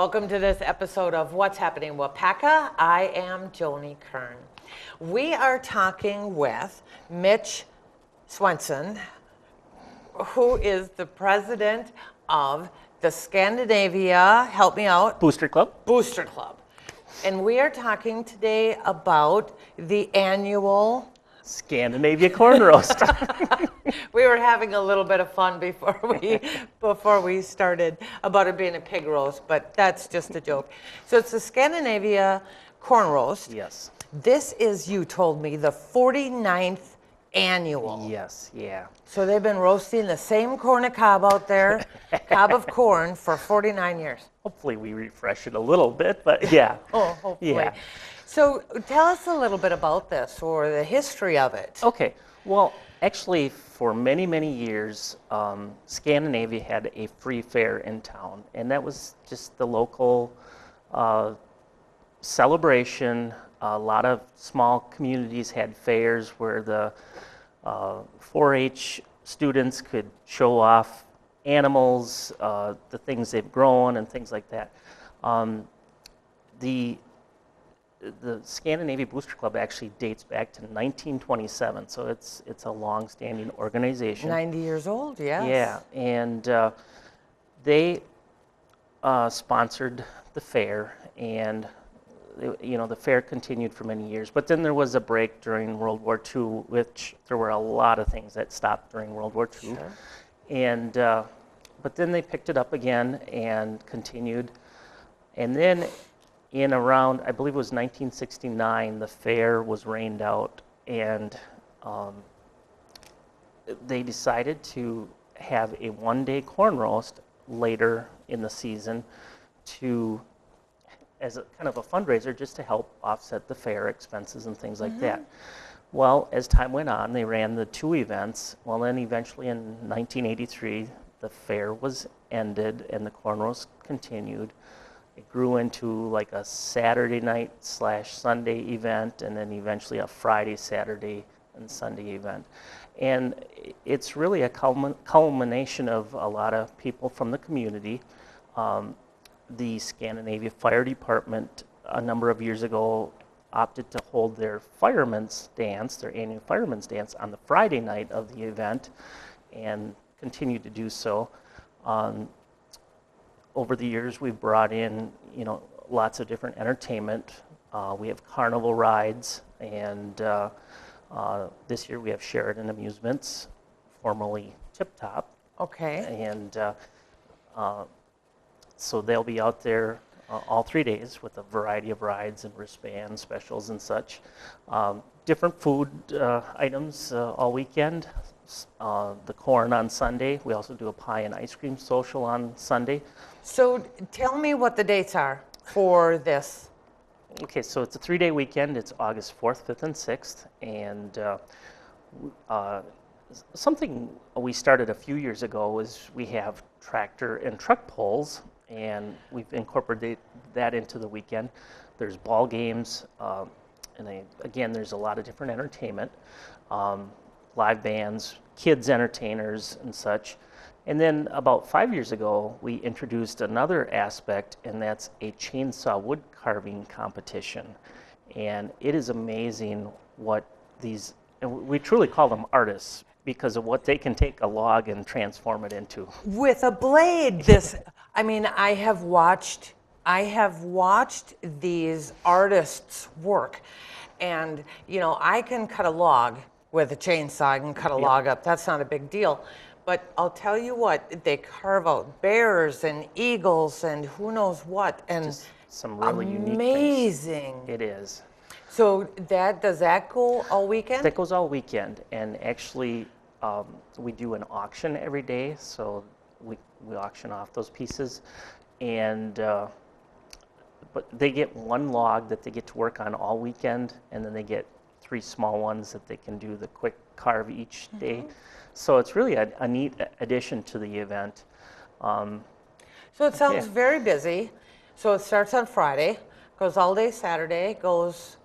Welcome to this episode of What's Happening Waupaca. I am Joni Kern. We are talking with Mitch Swenson, who is the president of the Scandanivia, help me out, Booster Club. Booster Club. And we are talking today about the annual Scandanivia corn roast. We were having a little bit of fun before we started about it being a pig roast, but that's just a joke. So it's the Scandanivia corn roast. Yes. This is, you told me, the 49th annual. Yes, yeah. So they've been roasting the same corn of cob out there, cob of corn, for 49 years. Hopefully we refresh it a little bit, but yeah. Oh, hopefully. Yeah. So tell us a little bit about this, or the history of it. Okay. Well, actually, for many, many years, Scandanivia had a free fair in town, and that was just the local celebration. A lot of small communities had fairs where the 4-H students could show off animals, the things they've grown, and things like that. The Scandanivia Booster Club actually dates back to 1927, so it's a long-standing organization. 90 years old, yes. Yeah, and they sponsored the fair, and the fair continued for many years. But then there was a break during World War II, which there were a lot of things that stopped during World War II. Sure. And but then they picked it up again and continued, and then in around, I believe it was 1969, the fair was rained out, and they decided to have a one-day corn roast later in the season as a kind of a fundraiser, just to help offset the fair expenses and things like that. Well, as time went on, they ran the two events. Well, then eventually in 1983, the fair was ended and the corn roast continued. It grew into like a Saturday night / Sunday event, and then eventually a Friday, Saturday, and Sunday event. And it's really a culmination of a lot of people from the community. The Scandanivia Fire Department, a number of years ago, opted to hold their firemen's dance, their annual firemen's dance, on the Friday night of the event, and continue to do so. Over the years, we've brought in, lots of different entertainment. We have carnival rides, and this year we have Sheridan Amusements, formerly Tip Top. Okay. And so they'll be out there all 3 days with a variety of rides and wristband specials and such. Different food items all weekend. The corn on Sunday. We also do a pie and ice cream social on Sunday. So tell me what the dates are for this. Okay, so it's a 3-day weekend. It's August 4th, 5th, and 6th. And something we started a few years ago is we have tractor and truck pulls, and we've incorporated that into the weekend. There's ball games, and again, there's a lot of different entertainment, live bands, kids entertainers, and such. And then about 5 years ago, we introduced another aspect, and that's a chainsaw wood carving competition. And it is amazing what and we truly call them artists because of what they can take a log and transform it into. With a blade, I have watched these artists work, and I can cut a log with a chainsaw. I can cut a log up. That's not a big deal. But I'll tell you what, they carve out bears and eagles and who knows what, and just some really unique things. Amazing. It is. So does that go all weekend? That goes all weekend, and actually we do an auction every day, so we auction off those pieces, and but they get one log that they get to work on all weekend, and then they get 3 small ones that they can do the quick carve each day. So it's really a neat addition to the event. So it sounds very busy. So it starts on Friday, goes all day Saturday, goes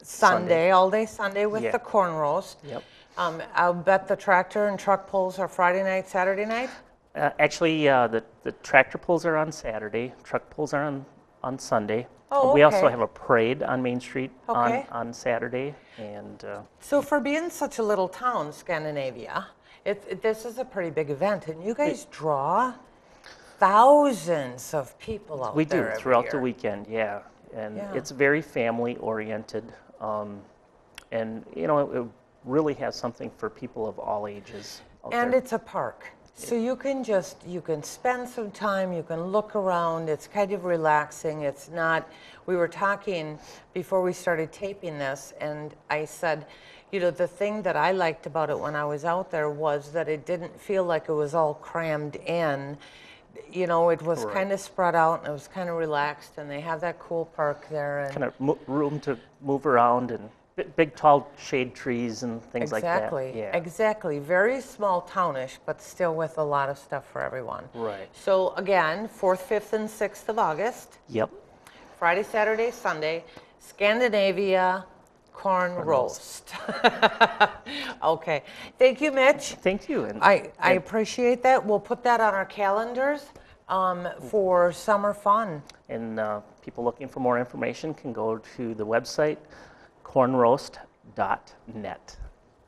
Sunday, all day Sunday with the corn roast. Yep. I'll bet the tractor and truck pulls are Friday night, Saturday night? Actually, the tractor pulls are on Saturday, truck pulls are on Sunday. Oh, We also okay. have a parade on Main Street Okay. on Saturday, and So for being such a little town, Scandinavia, this is a pretty big event, and you guys draw thousands of people out we there do every throughout the year. weekend, yeah. And Yeah. it's very family oriented, and it really has something for people of all ages out And there. it's a park. So you can spend some time, you can look around, it's kind of relaxing. It's not, we were talking before we started taping this, and I said, the thing that I liked about it when I was out there was that it didn't feel like it was all crammed in. It was Right. kind of spread out and it was kind of relaxed, and they have that cool park there. And Kind of room to move around, and big tall shade trees and things like that. exactly, Yeah. exactly. Very small townish, but still with a lot of stuff for everyone. Right. So again, 4th, 5th, and 6th of August, Yep. Friday, Saturday, Sunday, Scandinavia corn roast. Okay. Thank you, Mitch. Thank you. And I appreciate that. We'll put that on our calendars for summer fun. And people looking for more information can go to the website cornroast.net.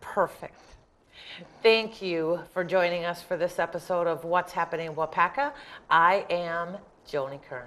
Perfect. Thank you for joining us for this episode of What's Happening in Waupaca. I am Joni Kern.